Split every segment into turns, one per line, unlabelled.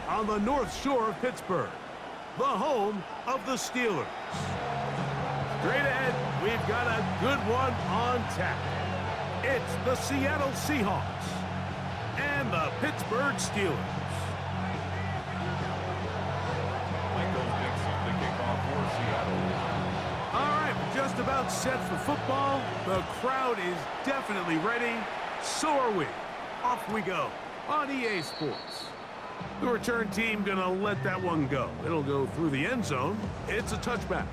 on the North Shore of Pittsburgh, the home of the Steelers. Straight ahead, we've got a good one on tap. It's the Seattle Seahawks and the Pittsburgh Steelers. All right, we're just about set for football. The crowd is definitely ready. So are we. Off we go on EA Sports. The return team gonna let that one go. It'll go through the end zone. It's a touchback.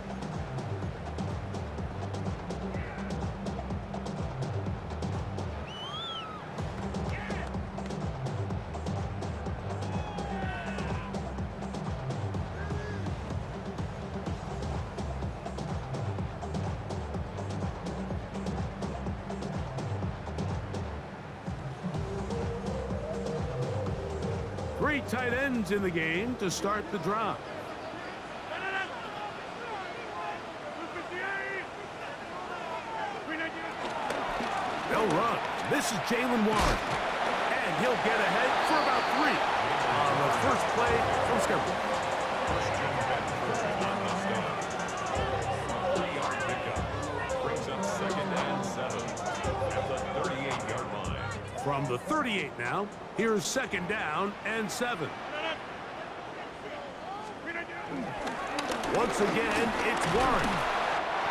Three tight ends in the game to start the drive. They'll run. This is Jalen Warren. And he'll get ahead for about 3 on the first play from scrimmage. Brings up 2nd and 7 at the 38-yard line. From the 38 now, here's 2nd down and 7. Once again, it's Warren.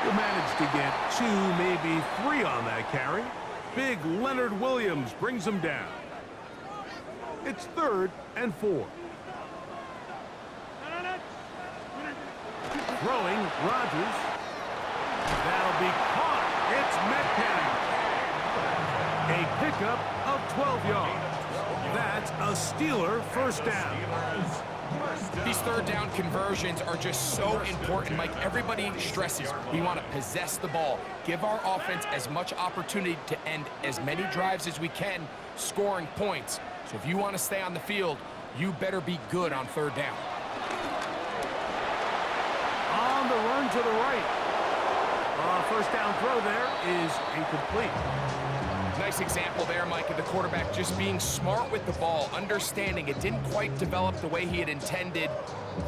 He'll manage to get 2, maybe 3 on that carry. Big Leonard Williams brings him down. It's 3rd and 4. Throwing, Rodgers. That'll be caught. It's Metcalf. A pickup of 12 yards. That's a Steeler first down.
These third down conversions are just so important, Mike. Everybody stresses we want to possess the ball, give our offense as much opportunity to end as many drives as we can, scoring points. So if you want to stay on the field, you better be good on 3rd down.
On the run to the right. First down throw there is incomplete.
Nice example there, Mike, of the quarterback just being smart with the ball, understanding it didn't quite develop the way he had intended.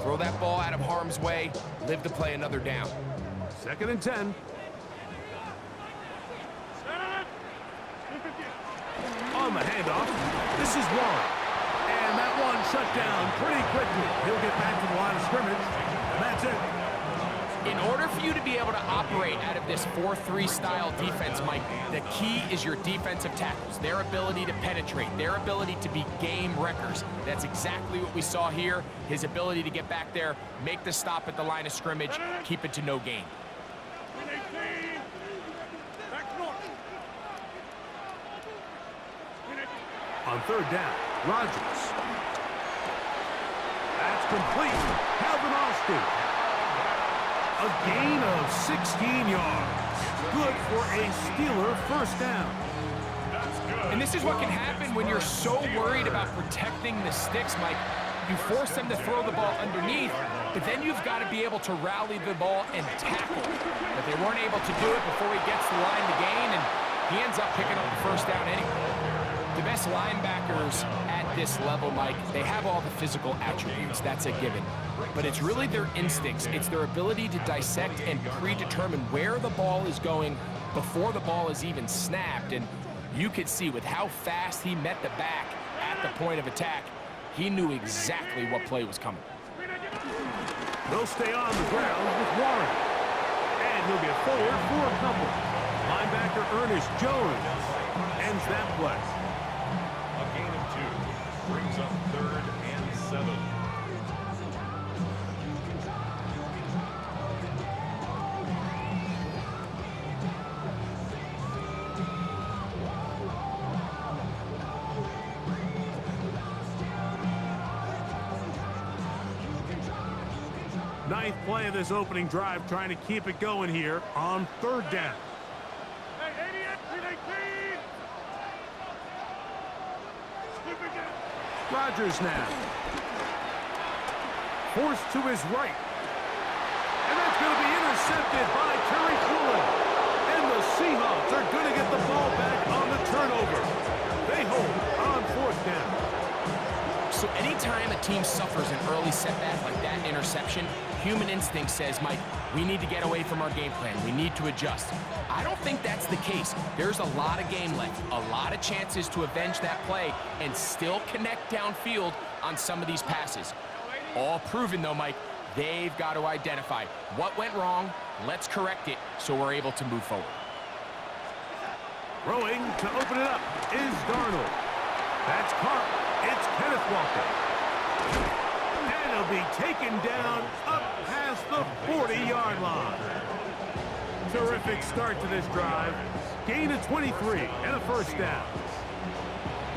Throw that ball out of harm's way, live to play another down.
2nd and 10. On the handoff, this is Warren. And that one shut down pretty quickly. He'll get back to the line of scrimmage, and that's it.
In order for you to be able to operate out of this 4-3 style defense, Mike, the key is your defensive tackles, their ability to penetrate, their ability to be game wreckers. That's exactly what we saw here, his ability to get back there, make the stop at the line of scrimmage, keep it to no gain.
On 3rd down, Rodgers. That's complete. Calvin Austin. A gain of 16 yards. Good for a Steeler first down.
And this is what can happen when you're so worried about protecting the sticks, Mike. You force them to throw the ball underneath, but then you've got to be able to rally the ball and tackle. But they weren't able to do it before he gets the line to gain, and he ends up picking up the first down anyway. The best linebackers at this level, Mike, they have all the physical attributes. That's a given. But it's really their instincts. It's their ability to dissect and predetermine where the ball is going before the ball is even snapped. And you could see with how fast he met the back at the point of attack, he knew exactly what play was coming.
They'll stay on the ground with Warren. And he'll get forward for a couple. Linebacker Ernest Jones ends that play.
A gain of 2 brings up 3rd and 7.
Ninth play of this opening drive, trying to keep it going here on 3rd down. Rodgers now. Forced to his right. And that's going to be intercepted by Terry Coolin. And the Seahawks are going to get the ball back on the turnover. They hold on 4th down.
So anytime a team suffers an early setback like that interception, human instinct says, Mike, we need to get away from our game plan. We need to adjust. I don't think that's the case. There's a lot of game left, a lot of chances to avenge that play and still connect downfield on some of these passes. All proven, though, Mike, they've got to identify what went wrong, let's correct it so we're able to move forward.
Throwing to open it up is Darnold. That's caught. It's Kenneth Walker. And he'll be taken down up past the 40-yard line. Terrific start to this drive. Gain of 23 and a first down.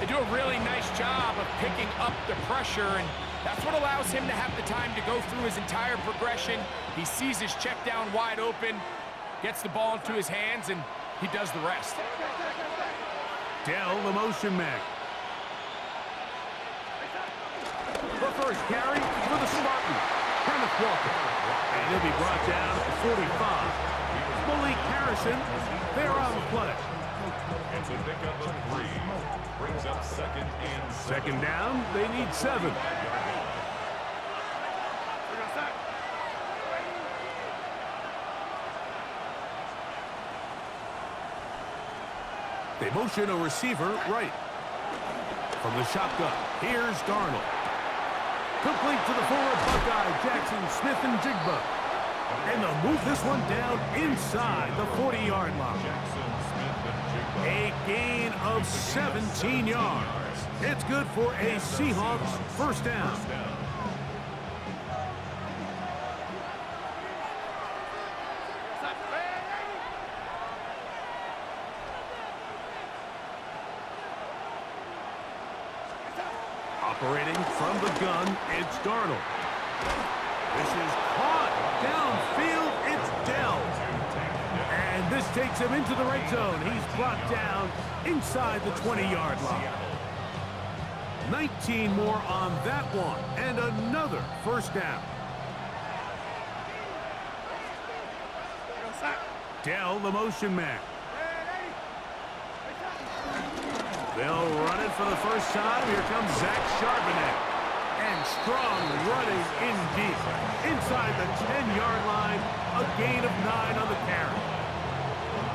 They do a really nice job of picking up the pressure, and that's what allows him to have the time to go through his entire progression. He sees his check down wide open, gets the ball into his hands, and he does the rest.
Dell, the motion man. The first carry for the Spartan, Kenneth Walker. And he'll be brought down at the 45. Malik Harrison, they're on the play.
It's a pickup of 3. Brings up second and 7.
Second down, they need 7. They motion a receiver right. From the shotgun, here's Darnold. Complete to the forward Buckeye, Jackson, Smith, and Jigba. And they'll move this one down inside the 40-yard line. A gain of 17 yards. It's good for a Seahawks first down. Operating from the gun, it's Darnold. This is caught downfield. It's Dell. And this takes him into the red zone. He's brought down inside the 20-yard line. 19 more on that one, and another first down. Dell, the motion man. They'll run it for the first time. Here comes Zach Charbonnet. And strong running in deep. Inside the 10-yard line, a gain of 9 on the carry.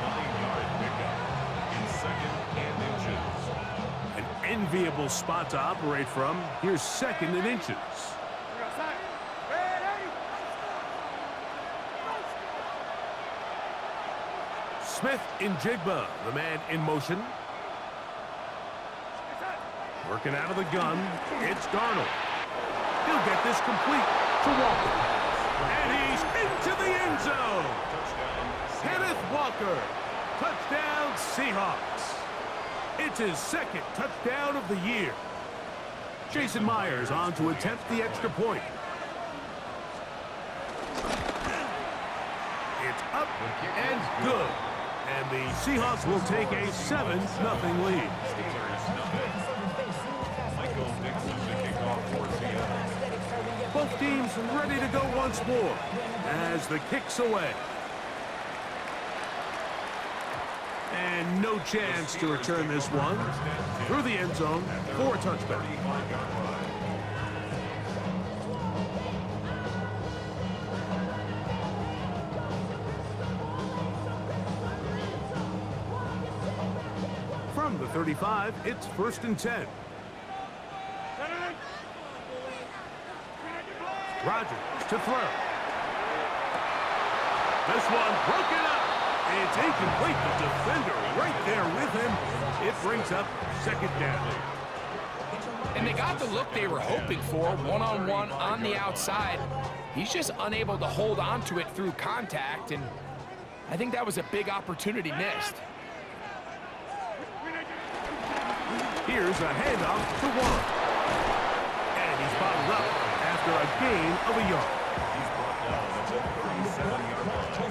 9-yard pickup in second and inches.
An enviable spot to operate from. Here's second and inches. Smith in Jigba, the man in motion. Working out of the gun, it's Darnold. He'll get this complete to Walker. And he's into the end zone. Kenneth Walker. Touchdown, Seahawks. It's his second touchdown of the year. Jason Myers on to attempt the extra point. It's up and good. And the Seahawks will take a 7-0 lead. Both teams ready to go once more as the kick's away. And no chance to return this one through the end zone for a touchback. From the 35, it's 1st and 10. Rodgers to throw. This one broken up. It's incomplete. The defender right there with him. It brings up second down.
And they got the look they were hoping for, one-on-one on the outside. He's just unable to hold on to it through contact, and I think that was a big opportunity missed.
Here's a handoff to Warren. And he's bottled up after a gain of a yard.
He's brought down at the 37-yard line. A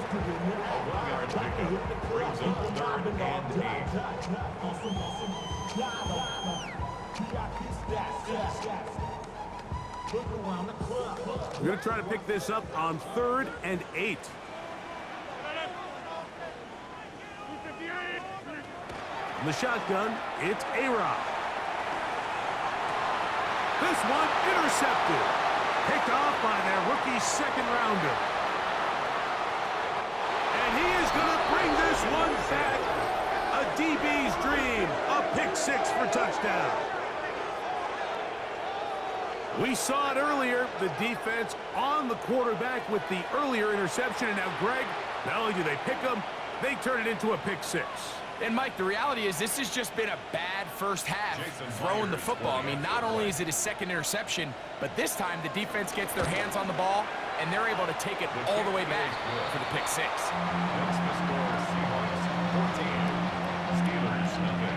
1-yard pickup brings up 3rd and 8.
We're going to try to pick this up on 3rd and 8. From the shotgun, it's A-Rod. This one intercepted. Picked off by their rookie second rounder. And he is going to bring this one back. A DB's dream. A pick-6 for touchdown. We saw it earlier, the defense on the quarterback with the earlier interception. And now, Greg, not only do they pick him, they turn it into a pick-6.
And, Mike, the reality is this has just been a bad first half throwing the football. I mean, not only is it his second interception, but this time the defense gets their hands on the ball, and they're able to take it all the way back for the pick-6.
That's the score. Seahawks 14. Steelers nothing.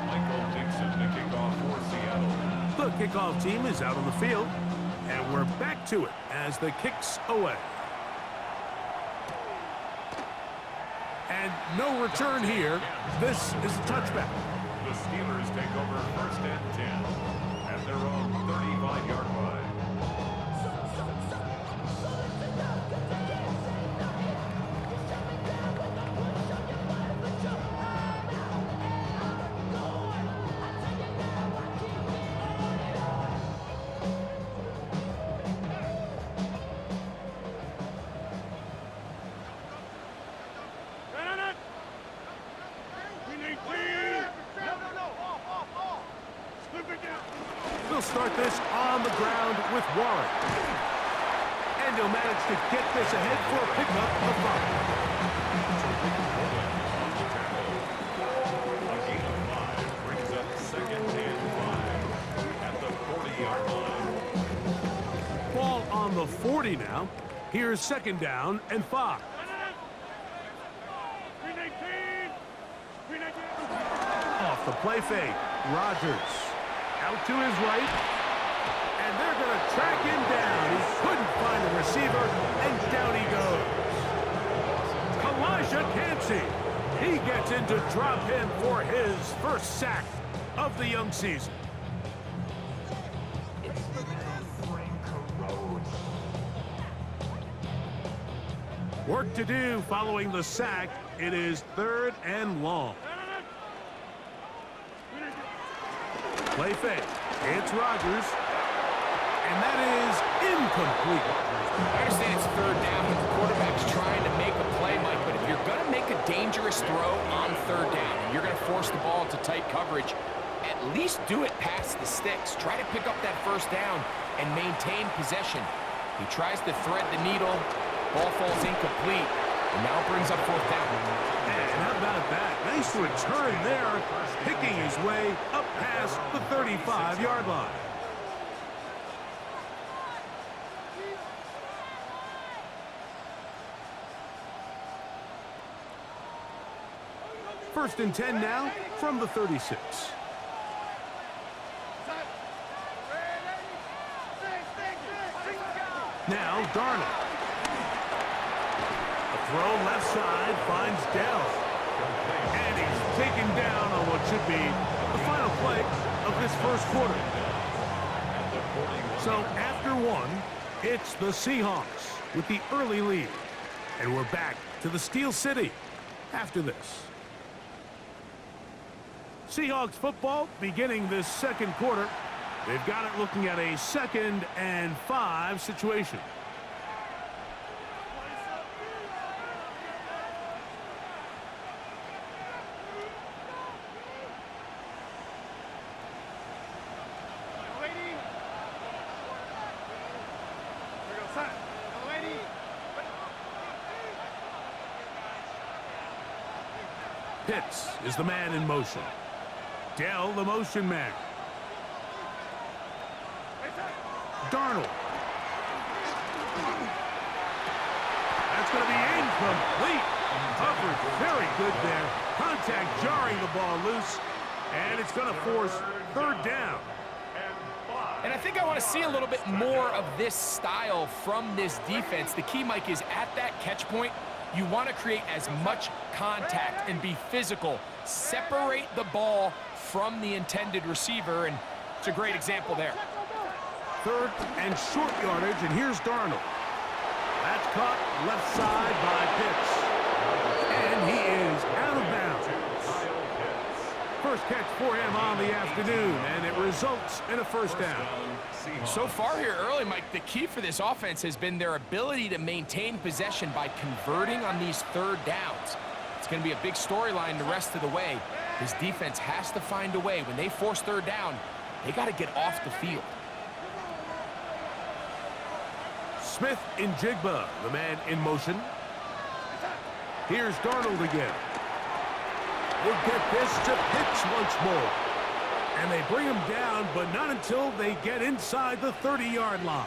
Michael Dixon, the kickoff for Seattle.
The kickoff team is out on the field, and we're back to it as the kick's away. And no return here. This is a touchback.
The Steelers take over first and 10 at their own 35-yard line.
We'll start this on the ground with Warren. And he'll manage to get this ahead for a pickup of 5.
A gain of 5 brings up second and 5 at the 40-yard line.
Ball on the 40 now. Here's second down and 5. Off the play fake, Rodgers. Out to his right, and they're going to track him down. He couldn't find the receiver, and down he goes. Kalijah Cansey. He gets in to drop him for his first sack of the young season. Work to do following the sack. It is 3rd and long. Play fake. It's Rodgers. And that is incomplete.
I understand it's 3rd down, but the quarterback's trying to make a play, Mike. But if you're going to make a dangerous throw on 3rd down, and you're going to force the ball into tight coverage, at least do it past the sticks. Try to pick up that first down and maintain possession. He tries to thread the needle. Ball falls incomplete, and now brings up 4th down.
And how about that? Nice return there, picking his way up past the 35-yard line. First and 10 now from the 36. Now Darnold. A throw left side finds Dell. And he's taken down on what should be the final play of this first quarter. So after one, it's the Seahawks with the early lead. And we're back to the Steel City after this. Seahawks football beginning this second quarter. They've got it looking at a 2nd and 5 situation. Pitts is the man in motion. Dell, the motion man. Darnold. That's going to be incomplete. Coverage very good there. Contact jarring the ball loose. And it's going to force 3rd down.
And I think I want to see a little bit more of this style from this defense. The key, Mike, is at that catch point, you want to create as much contact and be physical. Separate the ball from the intended receiver, and it's a great example there.
3rd and short yardage, and here's Darnold. That's caught left side by Pitts. And he is out of bounds. first catch for him on the afternoon, and it results in a first down.
So far here early, Mike, the key for this offense has been their ability to maintain possession by converting on these third downs. It's going to be a big storyline the rest of the way. This defense has to find a way. When they force third down, they got to get off the field.
Smith in Jigba, the man in motion. Here's Darnold again. They get this to Pitts once more. And they bring him down, but not until they get inside the 30-yard line.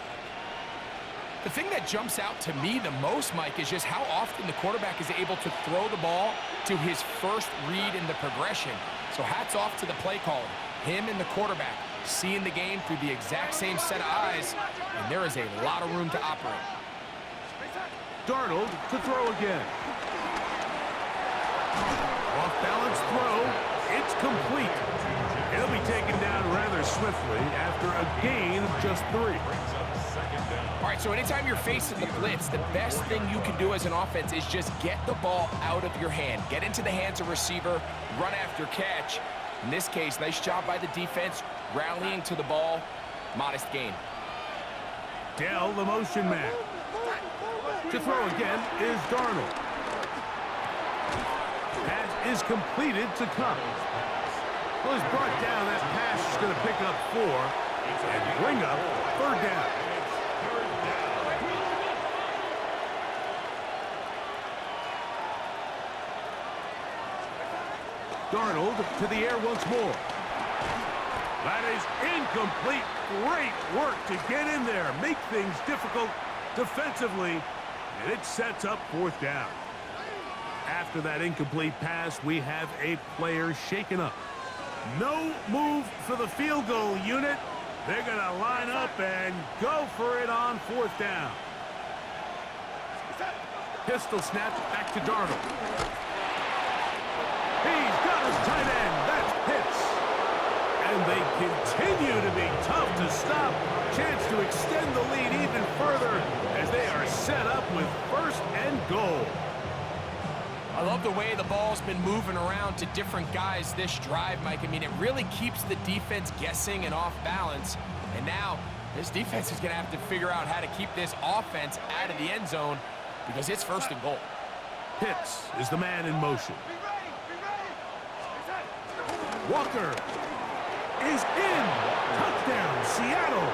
The thing that jumps out to me the most, Mike, is just how often the quarterback is able to throw the ball to his first read in the progression. So hats off to the play caller. Him and the quarterback seeing the game through the exact same set of eyes, and there is a lot of room to operate.
Darnold to throw again. Off-balance throw. It's complete. He'll be taken down rather swiftly after a gain of just 3.
All right, so anytime you're facing the blitz, the best thing you can do as an offense is just get the ball out of your hand. Get into the hands of receiver, run after catch. In this case, nice job by the defense, rallying to the ball. Modest gain.
Dell, the motion man. To throw again is Darnold. Pass is completed to Cup. Well, he's brought down. That pass is going to pick up 4 and bring up third down. Darnold to the air once more. That is incomplete. Great work to get in there, make things difficult defensively, and it sets up fourth down. After that incomplete pass, we have a player shaken up. No move for the field goal unit. They're going to line up and go for it on fourth down. Pistol snap back to Darnold. He's got his tight end. That's Pitts. And they continue to be tough to stop. Chance to extend the lead even further as they are set up with first and goal.
I love the way the ball's been moving around to different guys this drive, Mike. I mean, it really keeps the defense guessing and off balance. And now this defense is going to have to figure out how to keep this offense out of the end zone because it's first and goal.
Pitts is the man in motion. Walker is in. Touchdown, Seattle.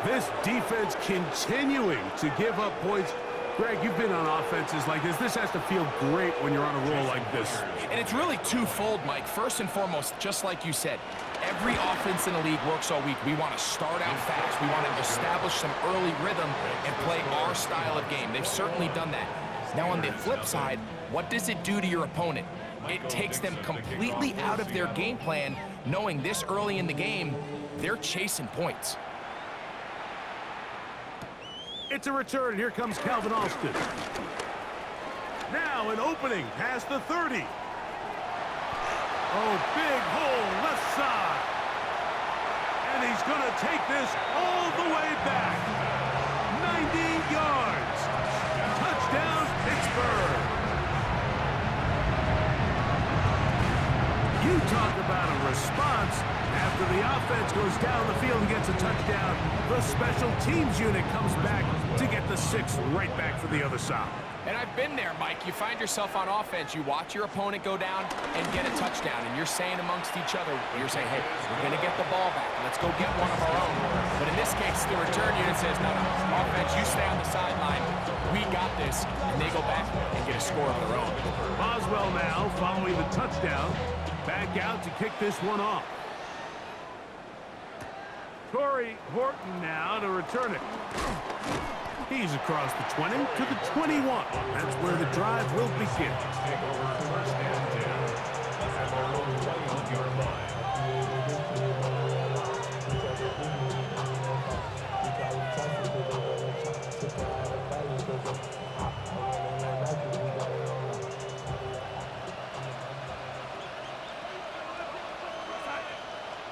This defense continuing to give up points. Greg, you've been on offenses like this. This has to feel great when you're on a roll like this.
And it's really twofold, Mike. First and foremost, just like you said, every offense in the league works all week. We want to start out fast. We want to establish some early rhythm and play our style of game. They've certainly done that. Now, on the flip side, what does it do to your opponent? It takes them completely out of their game plan, knowing this early in the game, they're chasing points.
It's a return. Here comes Calvin Austin. Now an opening past the 30. Oh, big hole left side. And he's going to take this all the way back. 90 yards. Touchdown, Pittsburgh. You talk about a response. After the offense goes down the field and gets a touchdown, the special teams unit comes back to get the 6th right back for the other side.
And I've been there, Mike. You find yourself on offense, you watch your opponent go down and get a touchdown, and you're saying amongst each other, you're saying, hey, we're going to get the ball back. Let's go get one of our own. But in this case, the return unit says, no, offense, you stay on the sideline. We got this. And they go back and get a score of their own.
Boswell now, following the touchdown, back out to kick this one off. Torrey Horton now to return it. He's across the 20 to the 21. That's where the drive will begin.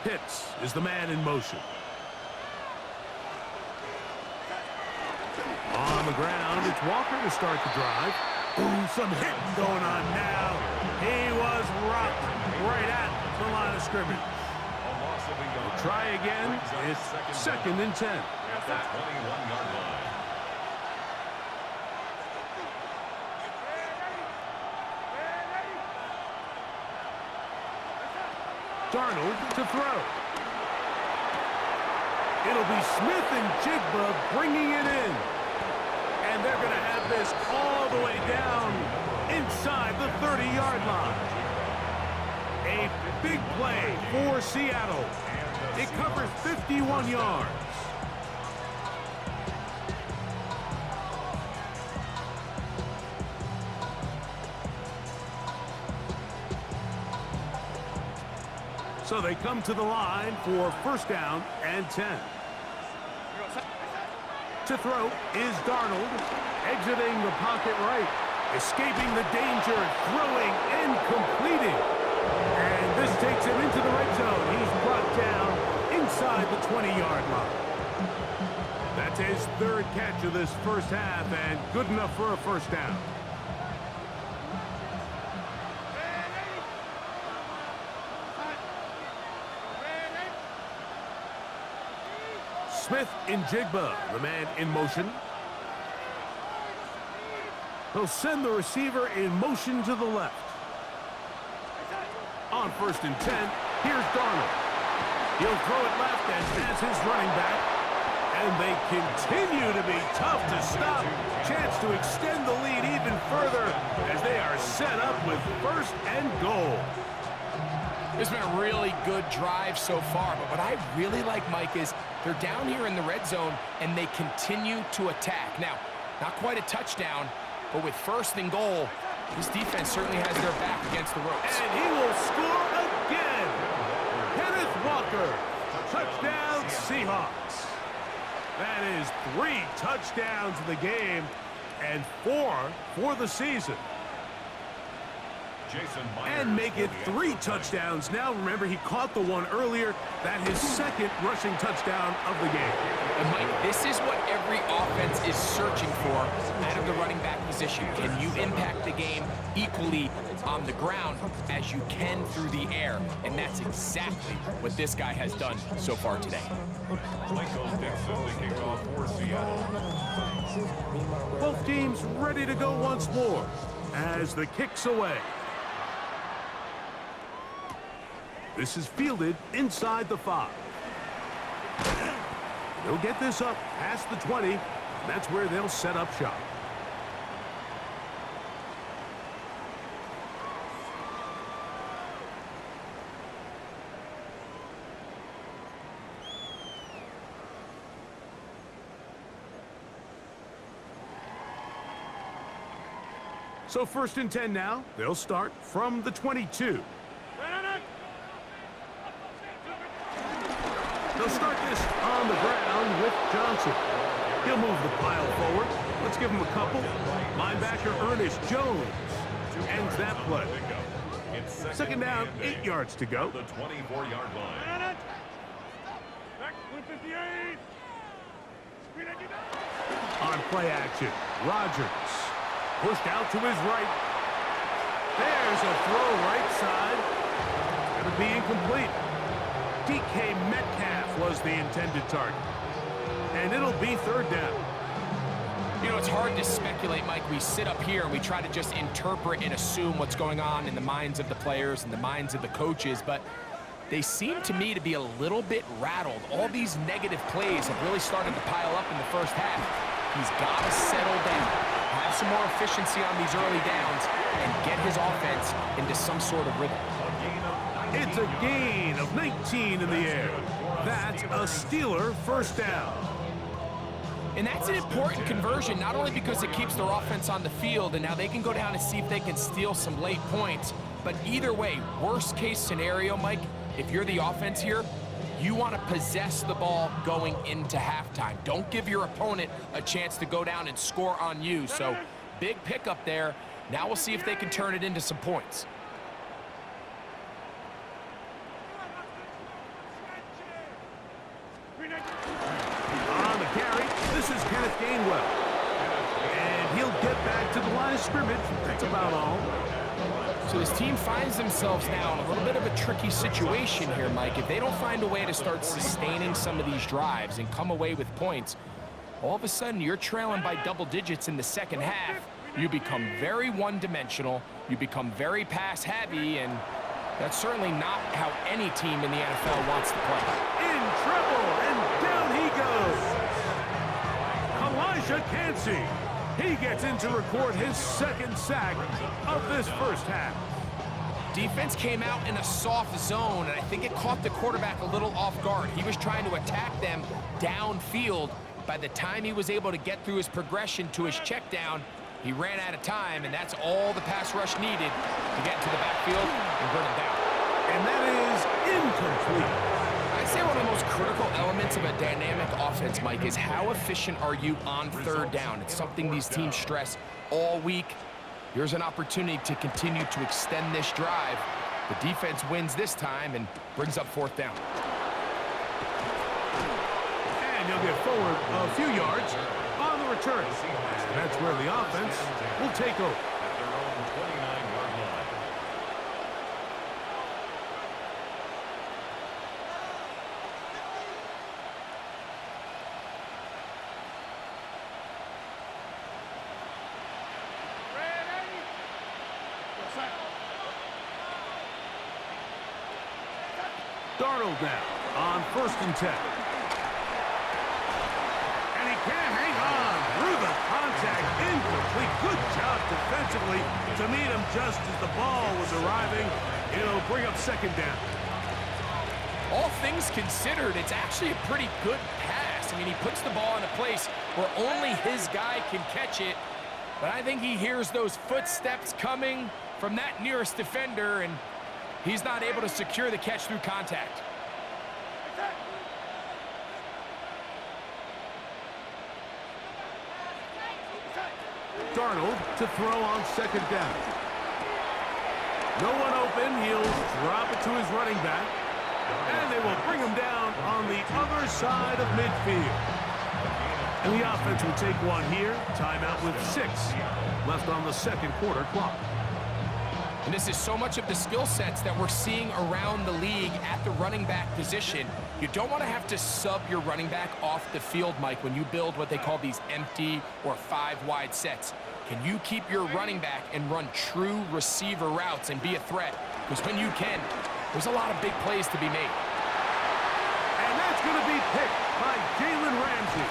Pitts is the man in motion. On the ground, it's Walker to start the drive. Ooh, some hitting going on now. He was dropped right at the line of scrimmage. We'll try again. It's 2nd and 10.
At the 21-yard line.
Darnold to throw. It'll be Smith and Jigba bringing it in. And they're going to have this all the way down inside the 30-yard line. A big play for Seattle. It covers 51 yards. So they come to the line for 1st down and 10. To throw is Darnold, exiting the pocket right, escaping the danger, throwing and completing. And this takes him into the red zone. He's brought down inside the 20-yard line. That's his 3rd catch of this first half, and good enough for a 1st down. Smith and Jigba, the man in motion. He'll send the receiver in motion to the left. On 1st and 10, here's Darnold. He'll throw it left and pass his running back. And they continue to be tough to stop. Chance to extend the lead even further as they are set up with 1st and goal.
It's been a really good drive so far, but what I really like, Mike, is they're down here in the red zone, and they continue to attack. Now, not quite a touchdown, but with 1st and goal, this defense certainly has their back against the ropes.
And he will score again. Kenneth Walker, touchdown Seahawks. That is 3 touchdowns in the game and 4 for the season. And make it 3 touchdowns now. Remember, he caught the one earlier. That his 2nd rushing touchdown of the game.
And Mike, this is what every offense is searching for out of the running back position. Can you impact the game equally on the ground as you can through the air? And that's exactly what this guy has done so far today.
Michael Dixon, the kickoff for Seattle.
Both teams ready to go once more as the kick's away. This is fielded inside the 5. They'll get this up past the 20, and that's where they'll set up shop. So 1st and 10 now. They'll start from the 22. They'll start this on the ground with Johnson. He'll move the pile forward. Let's give him a couple. Linebacker Ernest Jones ends that play. 2nd down, 8 yards to go.
The 24-yard line.
On play action, Rodgers pushed out to his right. There's a throw right side. Going to be incomplete. DK Metcalf was the intended target. And it'll be 3rd down.
You know, it's hard to speculate, Mike. We sit up here and we try to just interpret and assume what's going on in the minds of the players and the minds of the coaches, but they seem to me to be a little bit rattled. All these negative plays have really started to pile up in the first half. He's got to settle down, have some more efficiency on these early downs, and get his offense into some sort of rhythm.
It's a gain of 19 in the air. That's a Steeler 1st down.
And that's an important conversion, not only because it keeps their offense on the field, and now they can go down and see if they can steal some late points, but either way, worst case scenario, Mike, if you're the offense here, you want to possess the ball going into halftime. Don't give your opponent a chance to go down and score on you. So big pickup there. Now we'll see if they can turn it into some points.
On the carry, this is Kenneth Gainwell. And he'll get back to the line of scrimmage. That's about all.
So this team finds themselves now in a little bit of a tricky situation here, Mike. If they don't find a way to start sustaining some of these drives and come away with points, all of a sudden you're trailing by double digits in the second half. You become very one-dimensional. You become very pass-heavy, and that's certainly not how any team in the NFL wants to play.
In trouble, and down he goes. Elijah Cansey. He gets in to record his second sack of this first half.
Defense came out in a soft zone, and I think it caught the quarterback a little off guard. He was trying to attack them downfield. By the time he was able to get through his progression to his check down, he ran out of time, and that's all the pass rush needed to get into the backfield and bring him down.
And that is incomplete.
I'd say one of the most critical elements of a dynamic offense, Mike, is how efficient are you on third down. It's something these teams stress all week. Here's an opportunity to continue to extend this drive. The defense wins this time and brings up fourth down.
And he'll get forward a few yards on the return. And that's where the offense will take over.
At their own 29-yard line.
Darnold now on 1st and 10. And he can't hang on through the contact. Incomplete. Good job defensively to meet him just as the ball was arriving. It'll bring up second down.
All things considered, it's actually a pretty good pass. I mean, he puts the ball in a place where only his guy can catch it. But I think he hears those footsteps coming from that nearest defender, and he's not able to secure the catch through contact.
Darnold to throw on second down. No one open. He'll drop it to his running back. And they will bring him down on the other side of midfield. And the offense will take one here. Timeout with 6 left on the second quarter clock.
And this is so much of the skill sets that we're seeing around the league at the running back position. You don't want to have to sub your running back off the field, Mike, when you build what they call these empty or 5-wide sets. Can you keep your running back and run true receiver routes and be a threat? Because when you can, there's a lot of big plays to be made.
And that's going to be picked by Jalen Ramsey.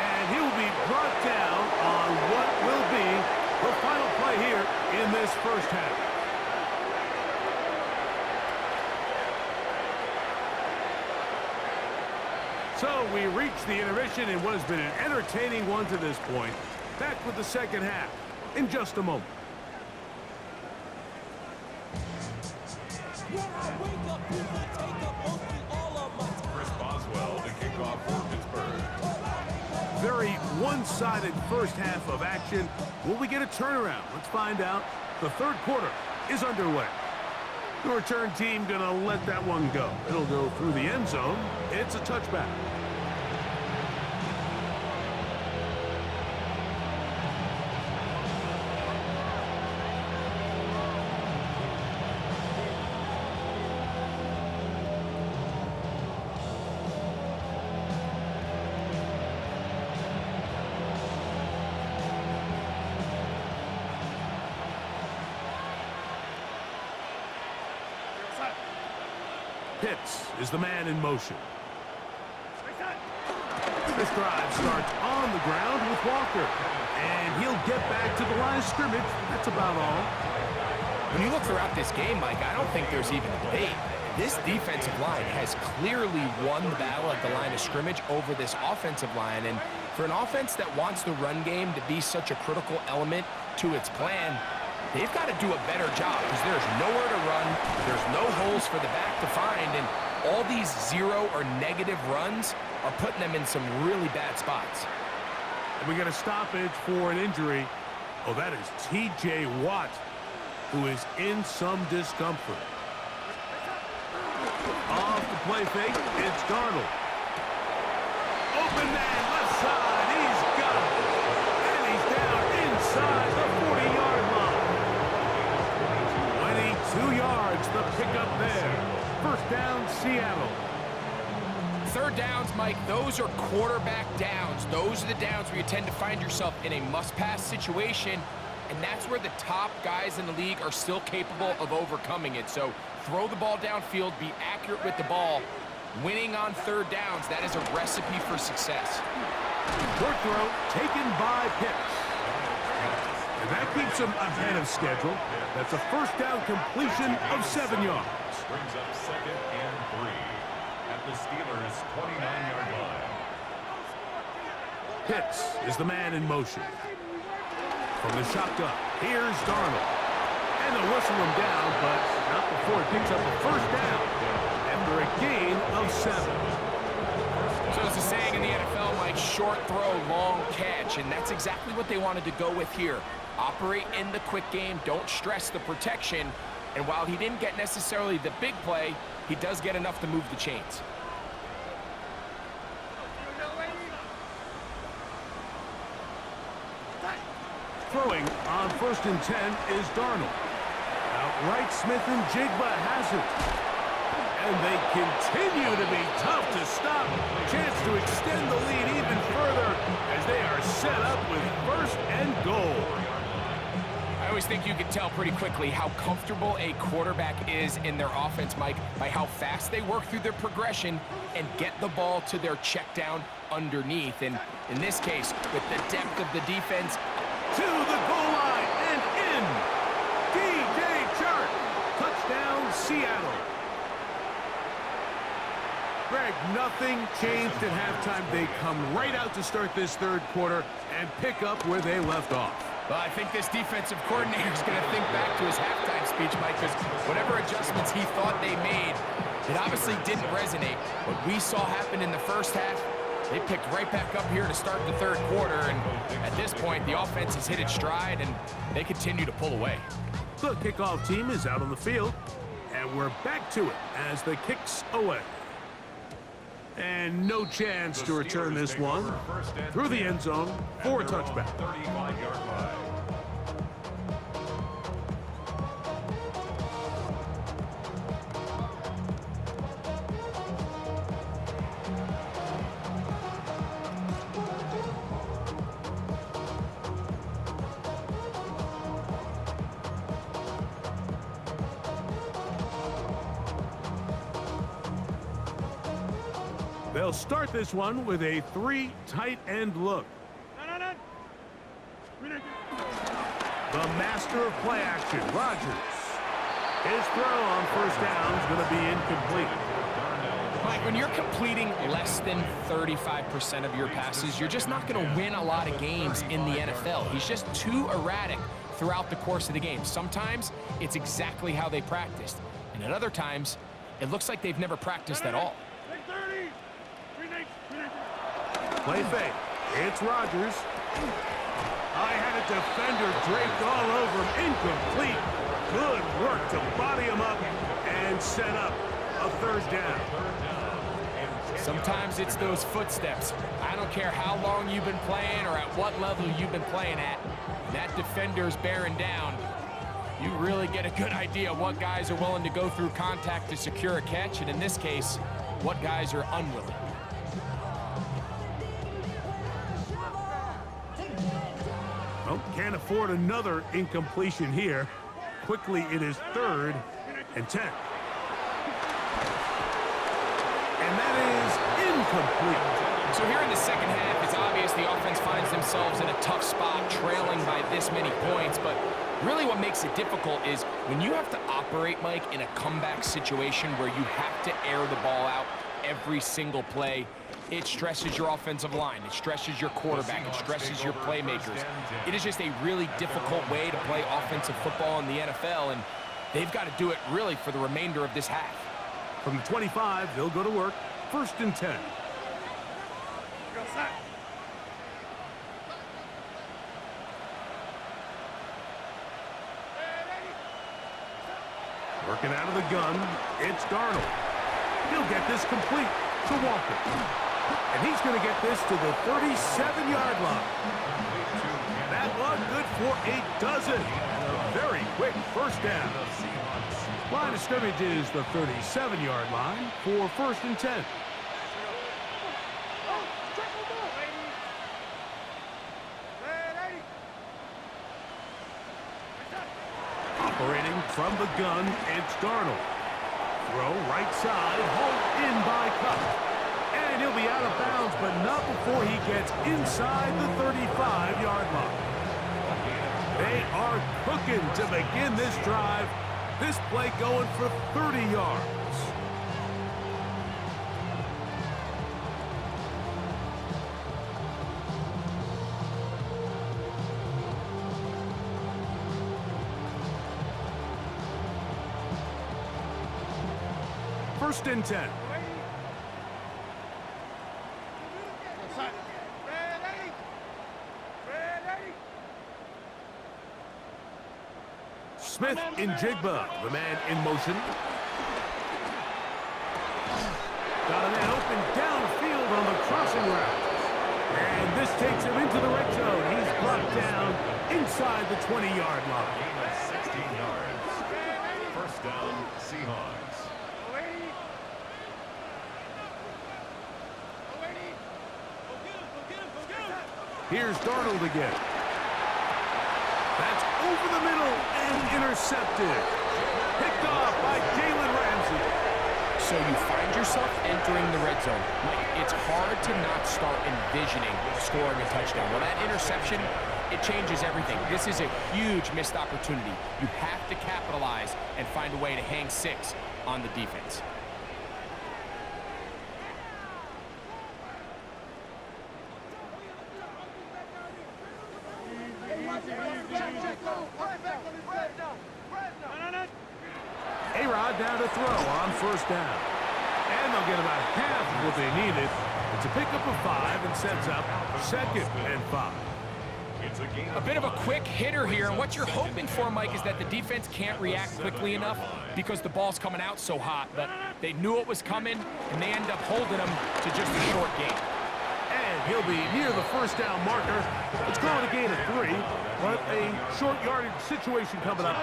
And he will be brought down on what will be the final play here in this first half. So we reach the intermission in what has been an entertaining one to this point. Back with the second half in just a moment.
Chris Boswell to kick off for Pittsburgh.
Very one-sided first half of action. Will we get a turnaround? Let's find out. The third quarter is underway. The return team gonna let that one go. It'll go through the end zone. It's a touchback. Pitts is the man in motion. This drive starts on the ground with Walker. And he'll get back to the line of scrimmage. That's about all.
When you look throughout this game, Mike, I don't think there's even a debate. This defensive line has clearly won the battle at the line of scrimmage over this offensive line. And for an offense that wants the run game to be such a critical element to its plan, they've got to do a better job because there's nowhere to run. There's no holes for the back to find. And all these 0 or negative runs are putting them in some really bad spots.
And we get a stoppage for an injury. Oh, that is T.J. Watt, who is in some discomfort. Off the play fake, it's Darnold. Open man, left side, he's got it. And he's down inside the 40-yard line. 22 yards, the pickup there. First down, Seattle.
Third downs, Mike, those are quarterback downs. Those are the downs where you tend to find yourself in a must-pass situation, and that's where the top guys in the league are still capable of overcoming it. So throw the ball downfield, be accurate with the ball. Winning on third downs, that is a recipe for success.
Short throw taken by Pitts. And that keeps him ahead of schedule. That's a first down completion of 7 yards.
Brings up 2nd and 3 at the Steelers' 29-yard line.
Pitts is the man in motion. From the shotgun, here's Darnold. And they'll whistle him down, but not before he picks up a first down after a gain of 7.
So it's a saying in the NFL, Mike, short throw, long catch, and that's exactly what they wanted to go with here. Operate in the quick game, don't stress the protection, and while he didn't get necessarily the big play, he does get enough to move the chains.
Throwing on 1st and 10 is Darnold. Outright Smith and Jigba has it. And they continue to be tough to stop. Chance to extend the lead even further as they are set up with 1st and goal.
I always think you can tell pretty quickly how comfortable a quarterback is in their offense, Mike, by how fast they work through their progression and get the ball to their check down underneath. And in this case, with the depth of the defense,
to the goal line and in. DJ Chark. Touchdown, Seattle. Greg, nothing changed at halftime. They come right out to start this third quarter and pick up where they left off.
Well, I think this defensive coordinator is going to think back to his halftime speech, Mike, because whatever adjustments he thought they made, it obviously didn't resonate. What we saw happen in the first half, they picked right back up here to start the third quarter, and at this point, the offense has hit its stride, and they continue to pull away.
The kickoff team is out on the field, and we're back to it as the kick's away. And no chance to return this one through the end zone for a touchback.
35-yard line.
They'll start this one with a 3 tight end look. The master of play action, Rodgers. His throw on 1st down is going to be incomplete.
Mike, when you're completing less than 35% of your passes, you're just not going to win a lot of games in the NFL. He's just too erratic throughout the course of the game. Sometimes it's exactly how they practiced, and at other times, it looks like they've never practiced at all.
Play fake. It's Rodgers. I had a defender draped all over him. Incomplete. Good work to body him up and set up a 3rd down.
Sometimes it's those footsteps. I don't care how long you've been playing or at what level you've been playing at. That defender's bearing down. You really get a good idea of what guys are willing to go through contact to secure a catch, and in this case, what guys are unwilling.
Well, can't afford another incompletion here. Quickly, it is 3rd and 10. And that is incomplete.
So here in the second half, it's obvious the offense finds themselves in a tough spot, trailing by this many points. But really what makes it difficult is when you have to operate, Mike, in a comeback situation where you have to air the ball out every single play, it stresses your offensive line. It stresses your quarterback. It stresses your playmakers. It is just a really difficult way to play offensive football in the NFL, and they've got to do it really for the remainder of this half.
From the 25, they'll go to work. 1st and 10. Working out of the gun, it's Darnold. He'll get this complete to Walker. And he's going to get this to the 37-yard line. That one good for a dozen. And a very quick first down. Line of scrimmage is the 37-yard line for 1st and 10. Operating from the gun, it's Darnold. Throw right side, hauled in by Cup. And he'll be out of bounds, but not before he gets inside the 35-yard line. They are cooking to begin this drive. This play going for 30 yards. First and 10. Smith in Jigba, the man in motion. Got a man open downfield on the crossing route. And this takes him into the red zone. He's brought down inside the 20-yard line.
Gain of 16 yards. First down, Seahawks.
Here's Darnold again. That's over the middle and intercepted. Picked off by Jalen Ramsey.
So you find yourself entering the red zone. Like, it's hard to not start envisioning scoring a touchdown. Well, that interception, it changes everything. This is a huge missed opportunity. You have to capitalize and find a way to hang 6 on the defense.
A-Rod down to throw on first down. And they'll get about half of what they needed. It's a pickup of 5 and sets up 2nd and 5.
A bit of a quick hitter here, and what you're hoping for, Mike, is that the defense can't react quickly enough because the ball's coming out so hot. But they knew it was coming, and they end up holding them to just a short gain.
And he'll be near the first down marker. It's going to gain of 3, but a short yardage situation coming up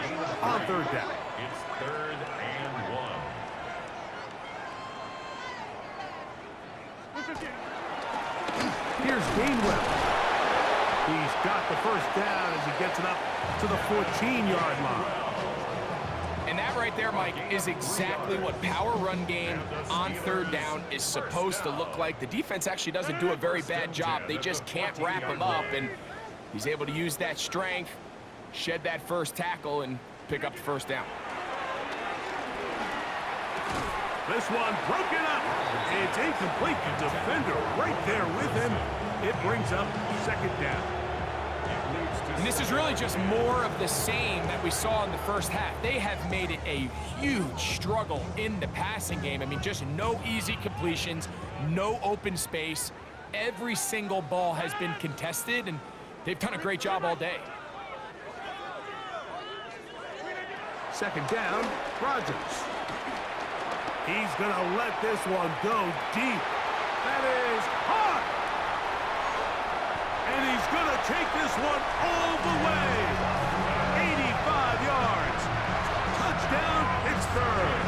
on 3rd down.
It's 3rd and 1.
Here's Gainwell. He's got the first down as he gets it up to the 14-yard line.
And that right there, Mike, is exactly what power run game on 3rd down is supposed to look like. The defense actually doesn't do a very bad job. They just can't wrap him up, and he's able to use that strength, shed that first tackle, and pick up the first down.
This one broken up. It's incomplete. The defender right there with him. It brings up 2nd down.
And this is really just more of the same that we saw in the first half. They have made it a huge struggle in the passing game. I mean, just no easy completions, no open space. Every single ball has been contested, and they've done a great job all day.
2nd down, Rodgers. He's going to let this one go deep. That is hot. And he's going to take this one all the way. 85 yards. Touchdown, Pittsburgh.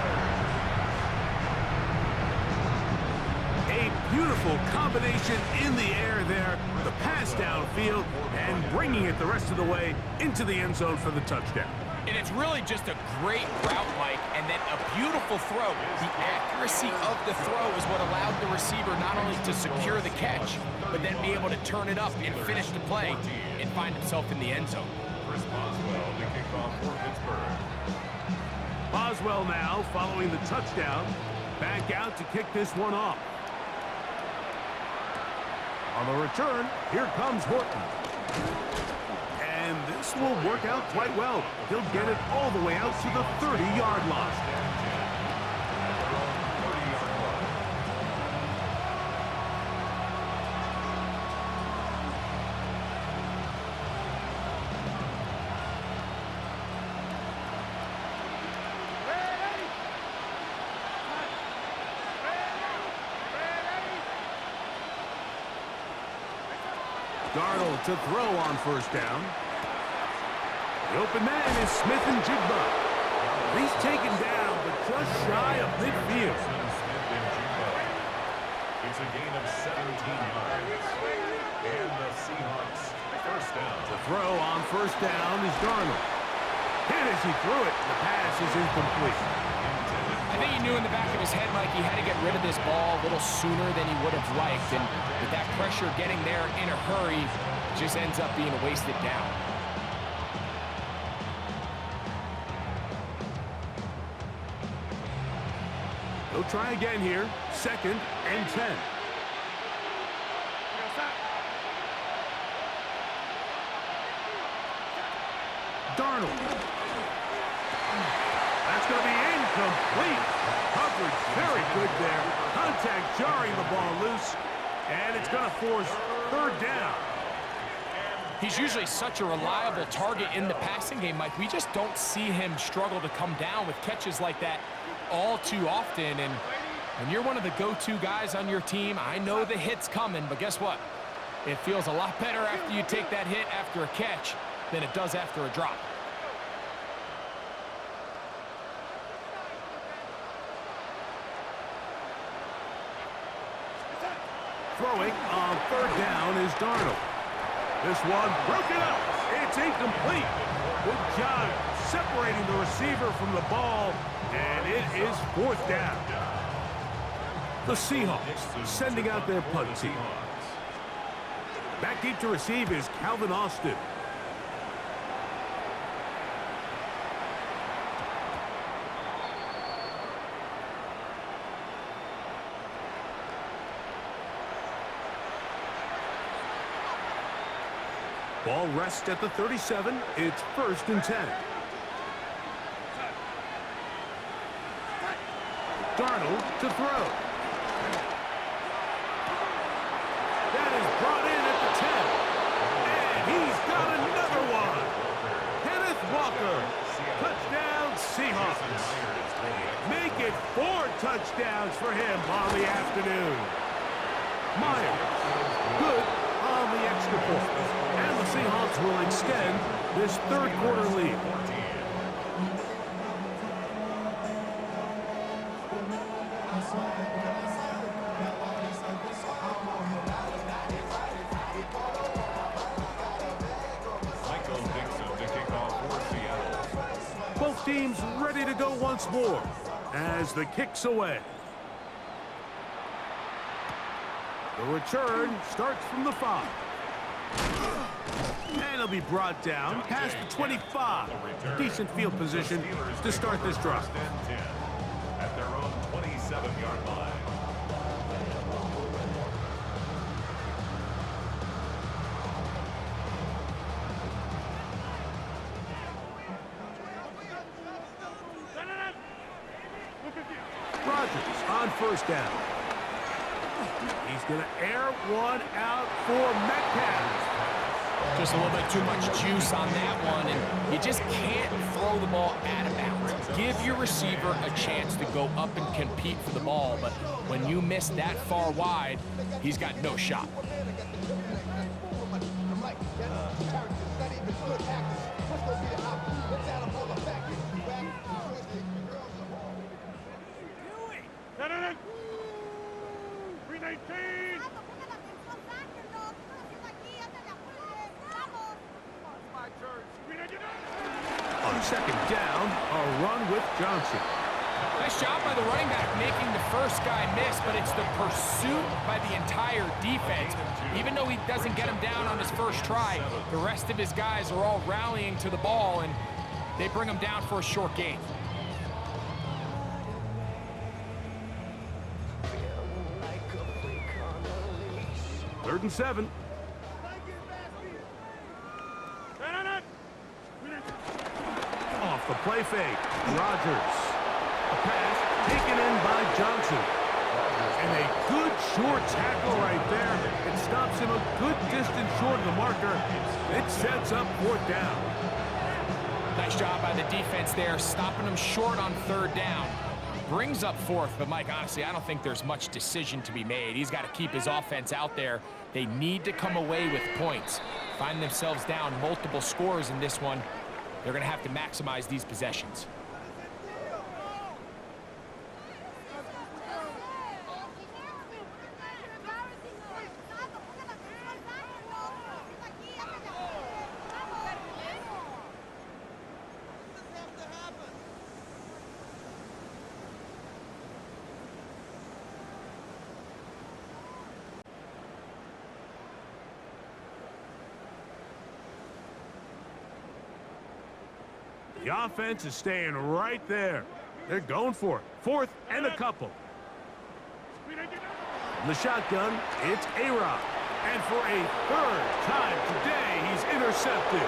A beautiful combination in the air there. The pass downfield and bringing it the rest of the way into the end zone for the touchdown.
And it's really just a great route, Mike, and then a beautiful throw. The accuracy of the throw is what allowed the receiver not only to secure the catch, but then be able to turn it up and finish the play and find himself in the end zone.
Chris Boswell to kick off for Pittsburgh.
Boswell now following the touchdown. Back out to kick this one off. On the return, here comes Horton. And this will work out quite well. He'll get it all the way out to the 30-yard line. Darnold to throw on first down. The open man is Smith and Jigba. He's taken down, but just shy of midfield.
It's a gain of 17 yards. And the Seahawks first down.
The throw on first down is Darnold. Hit as he threw it. The pass is incomplete.
I think he knew in the back of his head, Mike, he had to get rid of this ball a little sooner than he would have liked. And with that pressure getting there in a hurry, it just ends up being a wasted down.
He'll try again here. 2nd and 10. Darnold. That's going to be incomplete. Coverage very good there. Contact jarring the ball loose. And it's going to force 3rd down.
He's usually such a reliable target in the passing game, Mike. We just don't see him struggle to come down with catches like that all too often. And when you're one of the go-to guys on your team, I know the hit's coming, but guess what? It feels a lot better after you take that hit after a catch than it does after a drop.
Throwing on 3rd down is Darnold. This one broken up. It's incomplete. Good job separating the receiver from the ball, and it is 4th down. The Seahawks sending out their punt team. Back deep to receive is Calvin Austin. Ball rests at the 37. It's 1st and 10. Darnold to throw. That is brought in at the 10. And he's got another one. Kenneth Walker. Touchdown Seahawks. Make it 4 touchdowns for him on the afternoon. Myers. Good on the extra point. And the Seahawks will extend this 3rd quarter lead. Both teams ready to go once more as the kick's away. The return starts from the 5. And he'll be brought down past the 25. Decent field position to start this drive.
At their own 27-yard line.
Rodgers on first down. He's going to air one out for Metcalf.
Just a little bit too much juice on that one, and you just can't throw the ball out of bounds. Give your receiver a chance to go up and compete for the ball, but when you miss that far wide, he's got no shot.
On 2nd down, a run with Johnson.
Nice job by the running back making the first guy miss, but it's the pursuit by the entire defense. Even though he doesn't get him down on his first try, the rest of his guys are all rallying to the ball, and they bring him down for a short gain.
Third and 7. Off the play fake. Rodgers. A pass taken in by Johnson. And a good short tackle right there. It stops him a good distance short of the marker. It sets up 4th down.
Nice job by the defense there, stopping him short on 3rd down. brings up fourth, but Mike, honestly, I don't think there's much decision to be made. He's got to keep his offense out there. They need to come away with points. Find themselves down multiple scores in this one. They're going to have to maximize these possessions.
The offense is staying right there. They're going for it. Fourth and a couple. In the shotgun, it's A-Rod. And for a third time today, he's intercepted.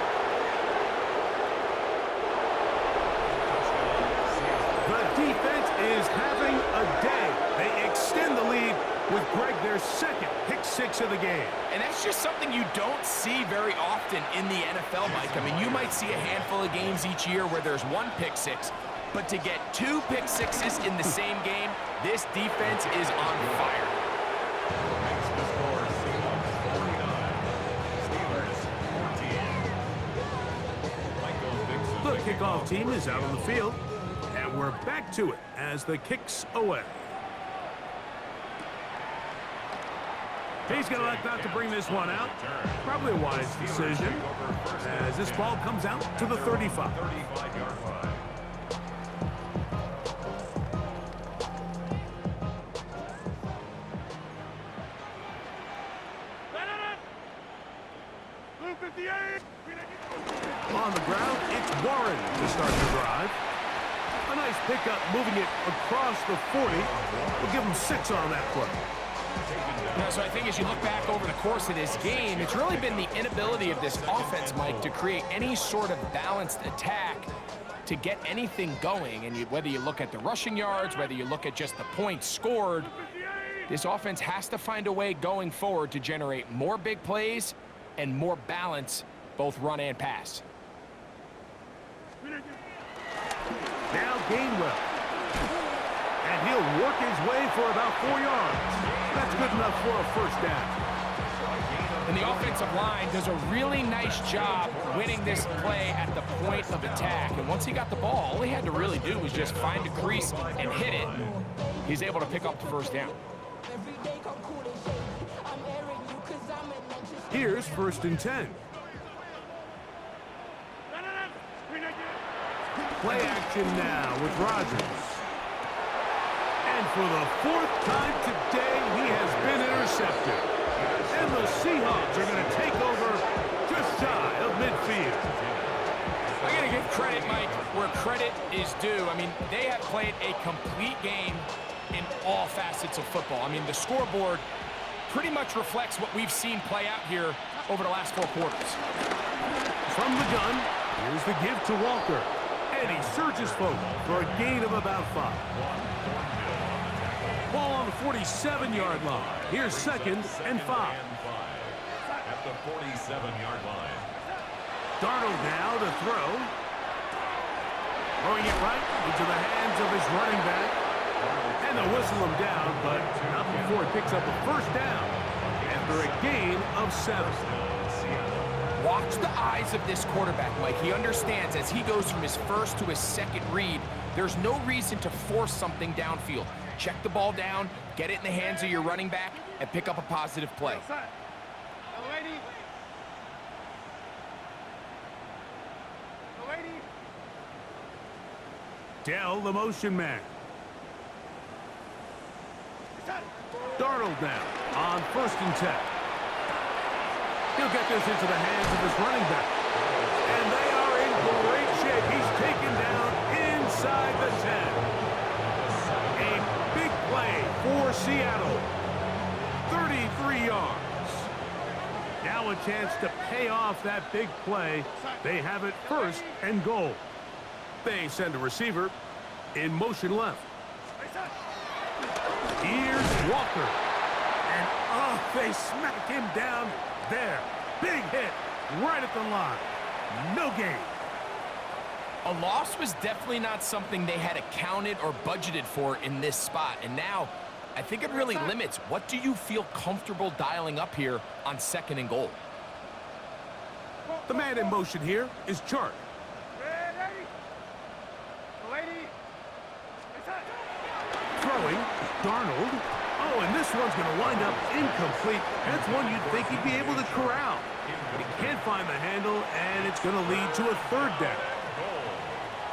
The defense is having a day. They extend the lead with Greg, their second pick-6 of the game.
And that's just something you don't see very often in the NFL, Mike. I mean, you might see a handful of games each year where there's one pick-6, but to get 2 pick-6s in the same game, this defense is on fire.
The kickoff team is out on the field, and we're back to it as the kick's away. He's going to elect not to bring this one out. Probably a wise decision as this ball comes out to the 35. On the ground, it's Warren to start the drive. A nice pickup moving it across the 40. We'll give him 6 on that play.
Yeah, so I think as you look back over the course of this game, it's really been the inability of this offense, Mike, to create any sort of balanced attack to get anything going. And whether you look at the rushing yards, whether you look at just the points scored, this offense has to find a way going forward to generate more big plays and more balance, both run and pass.
Now Gainwell. And he'll work his way for about 4 yards. That's good enough for a first down.
And the offensive line does a really nice job winning this play at the point of attack. And once he got the ball, all he had to really do was just find a crease and hit it. He's able to pick up the first down.
Here's 1st and 10. Play action now with Rodgers. And for the 4th time today, he has been intercepted. And the Seahawks are going to take over just shy of midfield.
I got to give credit, Mike, where credit is due. I mean, they have played a complete game in all facets of football. I mean, the scoreboard pretty much reflects what we've seen play out here over the last 4 quarters.
From the gun, here's the give to Walker. And he surges forward for a gain of about 5. Ball on the 47-yard line. Here's 2nd and 5.
At the 47-yard line.
Darnold now to throw. Throwing it right into the hands of his running back. And they'll whistle him down, but not before he picks up a first down after a gain of 7.
Watch the eyes of this quarterback, Mike. He understands as he goes from his first to his second read, there's no reason to force something downfield. Check the ball down, get it in the hands of your running back, and pick up a positive play.
Dell, the motion man. Darnold now on 1st and 10. He'll get this into the hands of his running back. And they are in great shape. He's taken down inside the 10. A big play for Seattle. 33 yards. Now a chance to pay off that big play. They have it 1st and goal. They send a receiver in motion left. Here's Walker. And, they smack him down there. Big hit right at the line. No gain.
A loss was definitely not something they had accounted or budgeted for in this spot. And now, I think it really limits what do you feel comfortable dialing up here on 2nd and goal.
The man in motion here is Chark. Throwing, Darnold. Oh, and this one's going to wind up incomplete. That's one you'd think he'd be able to corral. But he can't find the handle, and it's going to lead to a 3rd down.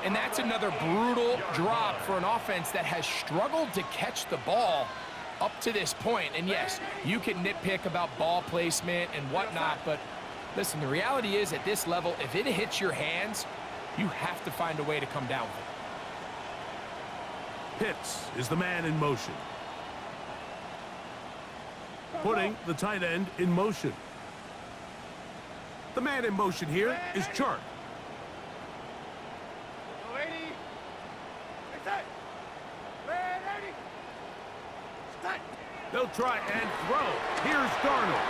And that's another brutal drop for an offense that has struggled to catch the ball up to this point. And yes, you can nitpick about ball placement and whatnot, but listen, the reality is at this level, if it hits your hands, you have to find a way to come down with it.
Pitts is the man in motion. Putting the tight end in motion. The man in motion here is Chark. They'll try and throw. Here's Darnold.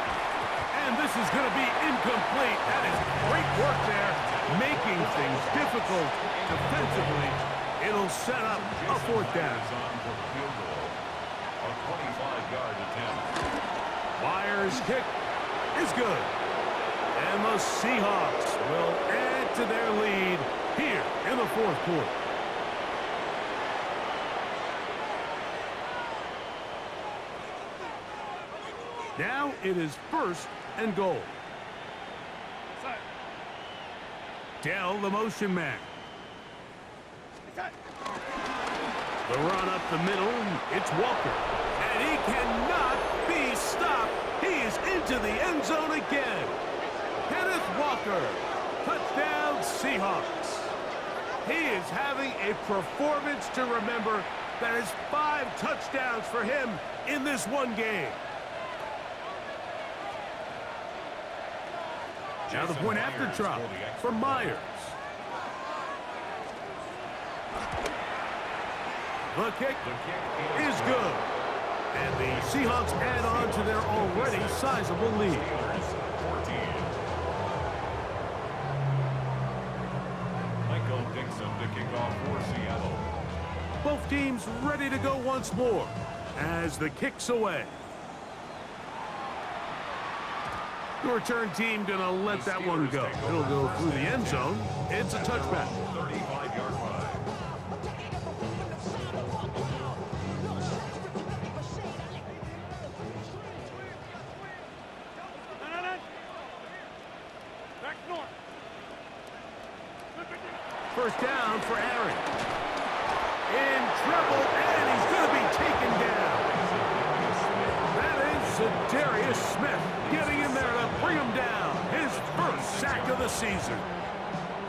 And this is going to be incomplete. That is great work there, making things difficult defensively. It'll set up a 4th down.
A 25-yard attempt.
Myers' kick is good. And the Seahawks will add to their lead here in the 4th quarter. Now it is 1st and goal. Dell, the motion man. The run up the middle, it's Walker. And he cannot be stopped. He is into the end zone again. Kenneth Walker, touchdown Seahawks. He is having a performance to remember. That is 5 touchdowns for him in this one game. Now the point after try for Myers. The kick is good. And the Seahawks add on to their already sizable lead.
Michael Dixon to kick off for Seattle.
Both teams ready to go once more as the kick's away. The return team going to let that one go. It'll go through the end zone. It's a touchback.
35-yard line.
First down for Aaron. In trouble, and he's going to be taken down. That is Darius Smith getting in there to bring him down. His 1st sack of the season.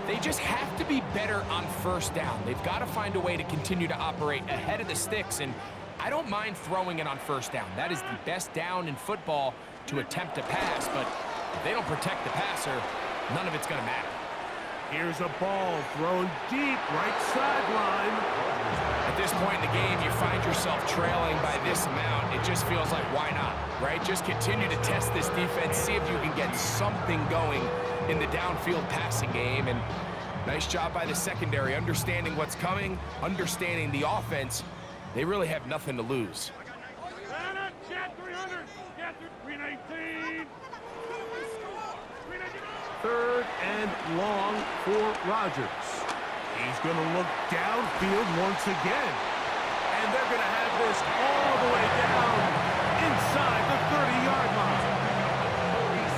They just have to be better on 1st down. They've got to find a way to continue to operate ahead of the sticks, and I don't mind throwing it on 1st down. That is the best down in football to attempt to pass, but if they don't protect the passer, none of it's going to matter.
Here's a ball thrown deep right sideline.
At this point in the game, you find yourself trailing by this amount. It just feels like, why not, right? Just continue to test this defense, see if you can get something going in the downfield passing game. And nice job by the secondary, understanding what's coming, understanding the offense. They really have nothing to lose.
3rd and long for Rodgers. He's going to look downfield once again. And they're going to have this all the way down inside the 30-yard line.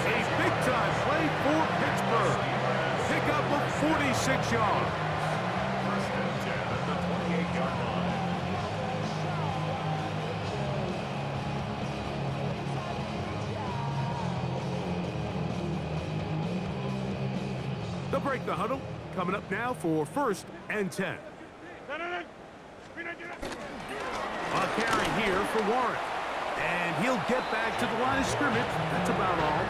A big-time play for Pittsburgh. Pick up of 46 yards.
First and 10 at the 28-yard line.
They'll break the huddle. Coming up now for 1st and 10. A carry here for Warren. And he'll get back to the line of scrimmage. That's about all.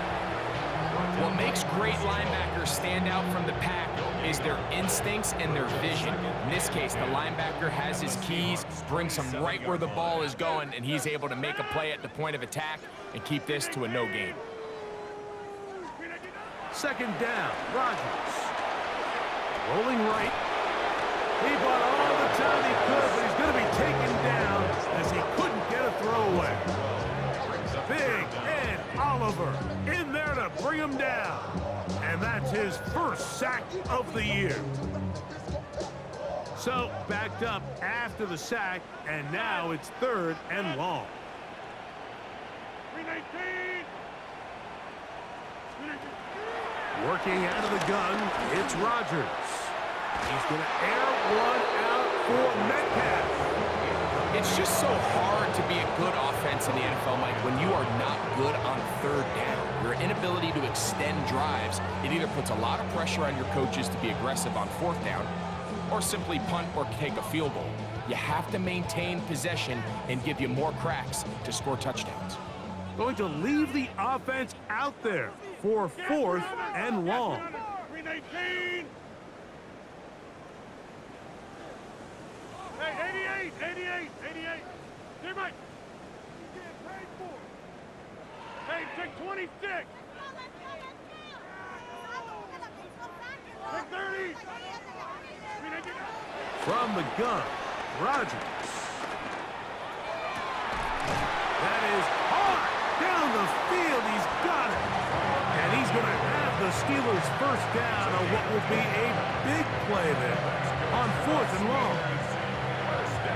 What makes great linebackers stand out from the pack is their instincts and their vision. In this case, the linebacker has his keys, brings him right where the ball is going, and he's able to make a play at the point of attack and keep this to a no gain.
2nd down, Rodgers. Rolling right, He bought all the time he could, but he's going to be taken down as he couldn't get a throwaway. Big Ed Oliver in there to bring him down. And that's his first sack of the year. So, backed up after the sack, and now it's 3rd and long. 319. Working out of the gun, it's Rodgers. He's going to air one out for Metcalf.
It's just so hard to be a good offense in the NFL, Mike, when you are not good on 3rd down. Your inability to extend drives, it either puts a lot of pressure on your coaches to be aggressive on 4th down, or simply punt or take a field goal. You have to maintain possession and give you more cracks to score touchdowns.
Going to leave the offense out there for 4th and long. 319. Hey, 88. Hey, Mike. Hey, take 26. Take 30. From the gun, Rodgers. That is hard down the field. He's got it. And he's going to have the Steelers' first down on what will be a big play there on 4th and long.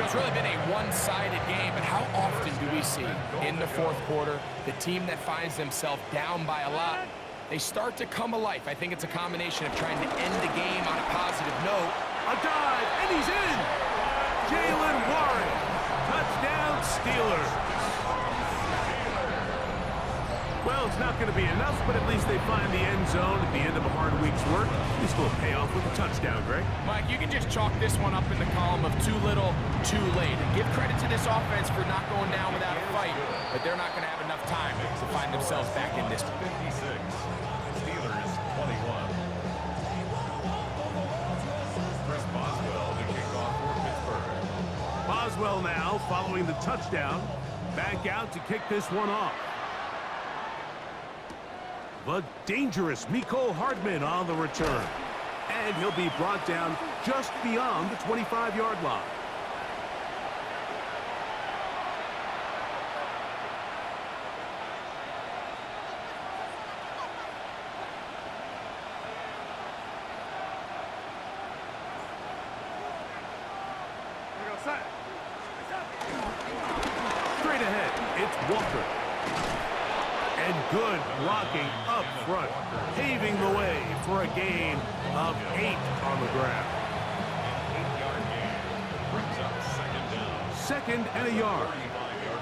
It's really been a one-sided game, but how often do we see in the 4th quarter the team that finds themselves down by a lot, they start to come alive. I think it's a combination of trying to end the game on a positive note.
A dive, and he's in! Jalen Warren, touchdown Steelers. Well, it's not going to be enough, but at least they find the end zone at the end of a hard week's work. They still pay off with a touchdown, Greg.
Mike, you can just chalk this one up in the column of too little, too late. And give credit to this offense for not going down without a fight, but they're not going to have enough time to find themselves back in this.
56, Steelers 21. Chris Boswell to kick off for Pittsburgh.
Boswell now following the touchdown. Back out to kick this one off. The dangerous Mecole Hardman on the return. And he'll be brought down just beyond the 25-yard line. Straight ahead, it's Walker. And good blocking up front, paving the way for a gain of 8 on the ground.
8-yard gain brings up 2nd down.
2nd and a yard.
35-yard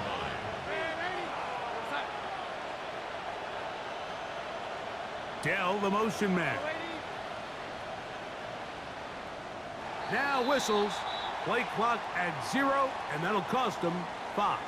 line.
Dell, the motion man. Now whistles. Play clock at 0, and that'll cost them 5.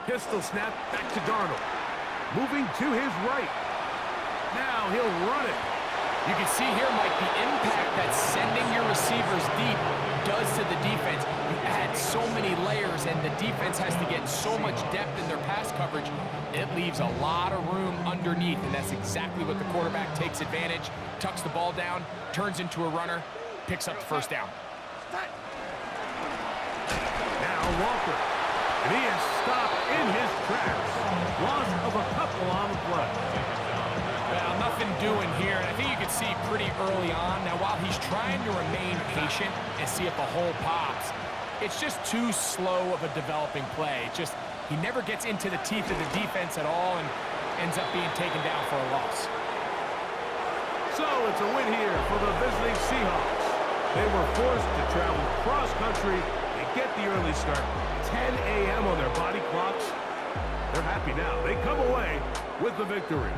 Pistol snap back to Darnold. Moving to his right. Now he'll run it.
You can see here, Mike, the impact that sending your receivers deep does to the defense. You add so many layers, and the defense has to get so much depth in their pass coverage. It leaves a lot of room underneath, and that's exactly what the quarterback takes advantage. Tucks the ball down, turns into a runner, picks up the first down.
Now Walker. And he is stopped in his tracks. Loss of a couple on the play.
Well, nothing doing here, and I think you can see pretty early on. Now, while he's trying to remain patient and see if a hole pops, it's just too slow of a developing play. He never gets into the teeth of the defense at all and ends up being taken down for a loss.
So it's a win here for the visiting Seahawks. They were forced to travel cross-country and get the early start. 10 a.m. on their body clocks. They're happy now. They come away with the victory.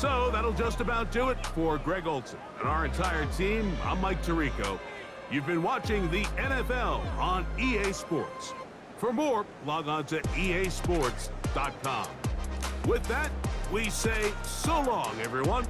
So that'll just about do it for Greg Olson and our entire team. I'm Mike Tirico. You've been watching the NFL on EA Sports. For more, log on to easports.com. With that, we say so long, everyone.